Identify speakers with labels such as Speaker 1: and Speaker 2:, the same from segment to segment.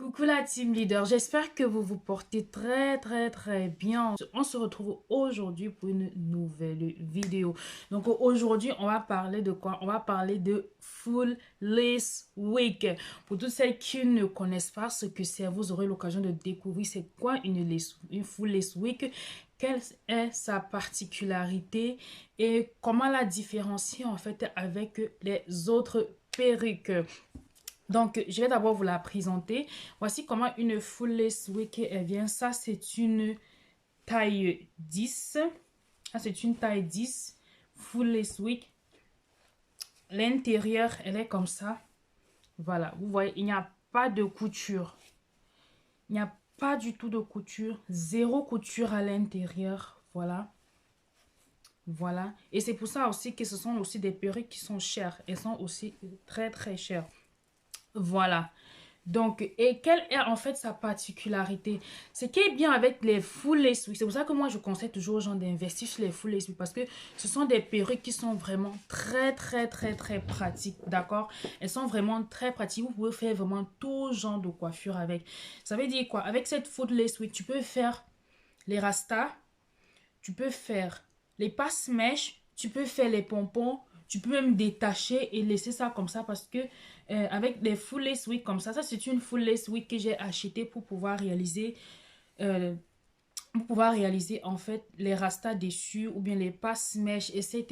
Speaker 1: Coucou la team leader, j'espère que vous vous portez très bien. On se retrouve aujourd'hui pour une nouvelle vidéo. Donc aujourd'hui, on va parler de quoi? On va parler de Full Lace Week. Pour toutes celles qui ne connaissent pas ce que c'est, vous aurez l'occasion de découvrir c'est quoi une Full Lace Week, quelle est sa particularité et comment la différencier en fait avec les autres perruques. Donc, je vais d'abord vous la présenter. Voici comment une full lace wig elle vient. Ça, c'est une taille 10. Ça, c'est une taille 10. Full lace wig. L'intérieur, elle est comme ça. Voilà, vous voyez, il n'y a pas de couture. Il n'y a pas du tout de couture. Zéro couture à l'intérieur. Voilà. Voilà. Et c'est pour ça aussi que ce sont aussi des perruques qui sont chères. Elles sont aussi très chères. Voilà. Donc, et quelle est en fait sa particularité? Ce qui est bien avec les full lace wigs, c'est pour ça que moi je conseille toujours aux gens d'investir sur les full lace wigs parce que ce sont des perruques qui sont vraiment très pratiques, d'accord? Elles sont vraiment très pratiques, vous pouvez faire vraiment tout genre de coiffure avec. Ça veut dire quoi? Avec cette full lace wig, tu peux faire les rastas, tu peux faire les passe-mèches, tu peux faire les pompons, tu peux même détacher et laisser ça comme ça parce que avec des full lace wig comme ça c'est une full lace wig que j'ai acheté euh, pour pouvoir réaliser en fait les rastas dessus ou bien les passe-mèches, etc.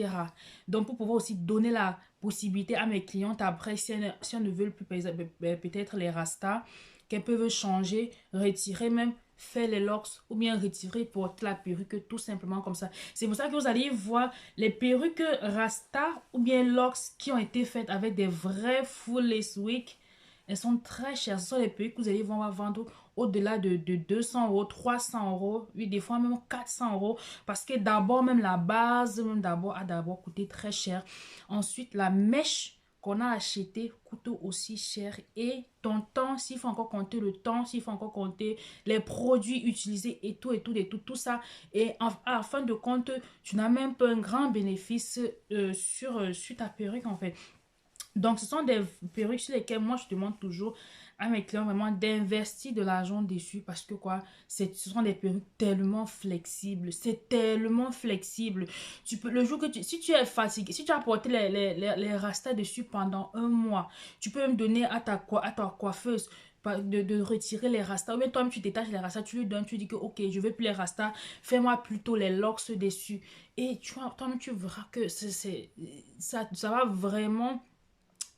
Speaker 1: Donc pour pouvoir aussi donner la possibilité à mes clientes après si elles ne veulent plus peut-être les rastas, qu'elles peuvent changer, retirer même, faire les locks ou bien retirer pour la perruque tout simplement comme ça. C'est pour ça que vous allez voir les perruques rasta ou bien locks qui ont été faites avec des vrais full lace wigs. Elles sont très chères. Ce sont les perruques que vous allez voir vendre au-delà de 200 euros, 300 euros, oui, des fois même 400 euros. Parce que d'abord, même la base, même d'abord, a d'abord coûté très cher. Ensuite, la mèche qu'on a achetée coûte aussi cher. Et ton temps, s'il faut encore compter le temps, s'il faut encore compter les produits utilisés et tout ça. Et à fin de compte, tu n'as même pas un grand bénéfice sur ta perruque en fait. Donc, ce sont des perruques sur lesquelles moi, je demande toujours à mes clients vraiment d'investir de l'argent dessus parce que quoi, ce sont des perruques tellement flexibles. C'est tellement flexible. Le jour que si tu es fatigué, si tu as porté les rastas dessus pendant un mois, tu peux même donner à ta coiffeuse de retirer les rastas. Ou bien toi-même, tu détaches les rastas, tu lui donnes, tu dis que ok, je veux plus les rastas, fais-moi plutôt les locks dessus. Et toi-même, tu verras que ça va vraiment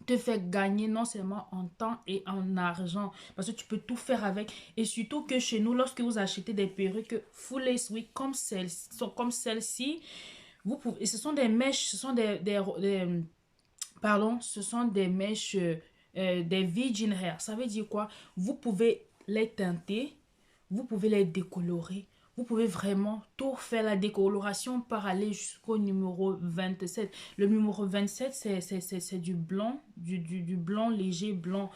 Speaker 1: te fait gagner non seulement en temps et en argent parce que tu peux tout faire avec et surtout que chez nous lorsque vous achetez des perruques full lace wig comme celle-ci vous pouvez et ce sont des mèches ce sont pardon ce sont des mèches des virgin hair. Ça veut dire quoi? Vous pouvez les teinter, vous pouvez les décolorer, vous pouvez vraiment tout faire. La décoloration par aller jusqu'au numéro 27. Le numéro 27, c'est du blanc, du blanc léger, blanc.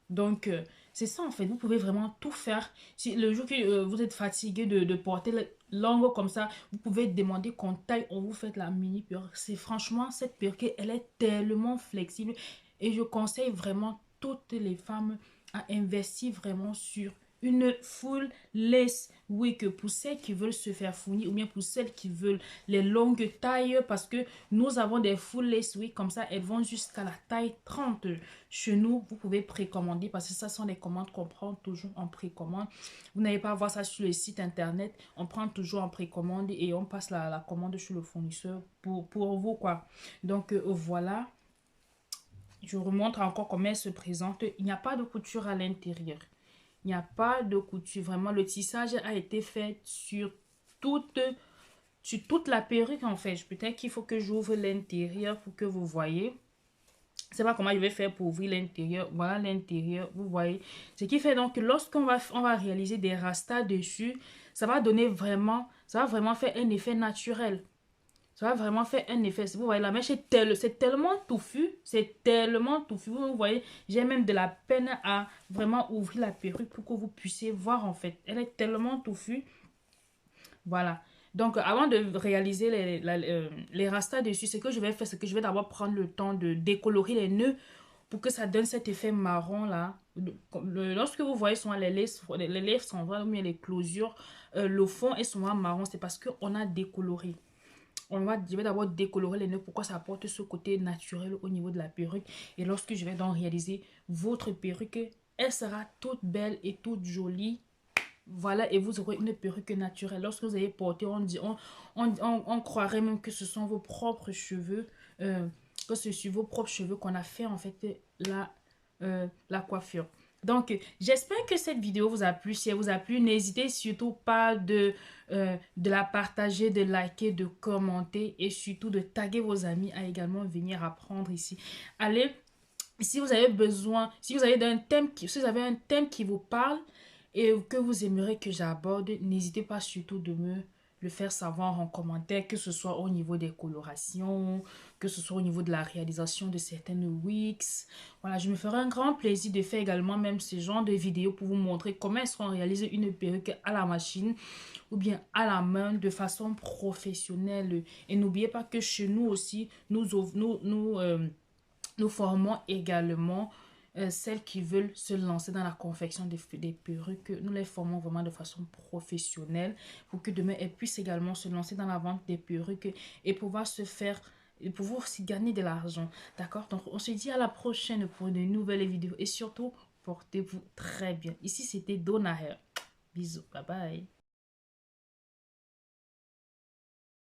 Speaker 1: Donc, c'est ça en fait. Vous pouvez vraiment tout faire. Si le jour que vous êtes fatigué de porter l'angle comme ça, vous pouvez demander qu'on taille, on vous fait la mini perruque. C'est franchement, cette perruque, elle est tellement flexible. Et je conseille vraiment toutes les femmes à investir vraiment sur une full lace wig pour celles qui veulent se faire fournir ou bien pour celles qui veulent les longues tailles parce que nous avons des full lace wig comme ça, elles vont jusqu'à la taille 30 chez nous. Vous pouvez précommander parce que ça sont des commandes qu'on prend toujours en précommande. Vous n'allez pas voir ça sur le site internet, on prend toujours en précommande et on passe la commande chez le fournisseur pour vous quoi. Donc voilà, je vous montre encore comment elle se présente. Il n'y a pas de couture à l'intérieur. Il n'y a pas de couture. Vraiment, le tissage a été fait toute, sur toute la perruque en fait. Peut-être qu'il faut que j'ouvre l'intérieur pour que vous voyez. Je ne sais pas comment je vais faire pour ouvrir l'intérieur. Voilà l'intérieur, vous voyez. Ce qui fait donc que lorsqu'on va réaliser des rastas dessus, ça va vraiment faire un effet naturel. Ça va vraiment faire un effet. Vous voyez, la mèche c'est tellement touffu. C'est tellement touffu. Vous voyez, j'ai même de la peine à vraiment ouvrir la perruque pour que vous puissiez voir en fait. Elle est tellement touffue. Voilà. Donc, avant de réaliser les rastas dessus, ce que je vais faire, c'est que je vais d'abord prendre le temps de décolorer les nœuds pour que ça donne cet effet marron là. lorsque vous voyez souvent les lèvres sont noirs, ou bien les closures, le fond est souvent marron, c'est parce qu'on a décoloré. Je vais d'abord décolorer les nœuds pour que ça apporte ce côté naturel au niveau de la perruque. Et lorsque je vais donc réaliser votre perruque, elle sera toute belle et toute jolie. Voilà, et vous aurez une perruque naturelle. Lorsque vous allez porter, on croirait même que ce sont vos propres cheveux, que c'est sur vos propres cheveux qu'on a fait en fait la coiffure. Donc, j'espère que cette vidéo vous a plu. Si elle vous a plu, n'hésitez surtout pas de la partager, de liker, de commenter et surtout de taguer vos amis à également venir apprendre ici. Allez, si vous avez besoin, si vous avez si vous avez un thème qui vous parle et que vous aimeriez que j'aborde, n'hésitez pas surtout de me le faire savoir en commentaire, que ce soit au niveau des colorations, que ce soit au niveau de la réalisation de certaines wigs. Voilà, je me ferai un grand plaisir de faire également même ce genre de vidéos pour vous montrer comment est-ce qu'on réalise une perruque à la machine ou bien à la main de façon professionnelle. Et n'oubliez pas que chez nous aussi, nous formons également celles qui veulent se lancer dans la confection des perruques. Nous les formons vraiment de façon professionnelle pour que demain elles puissent également se lancer dans la vente des perruques et pouvoir et pouvoir aussi gagner de l'argent. D'accord? Donc, on se dit à la prochaine pour de nouvelles vidéos et surtout, portez-vous très bien. Ici, c'était Donna Hair. Bisous. Bye bye.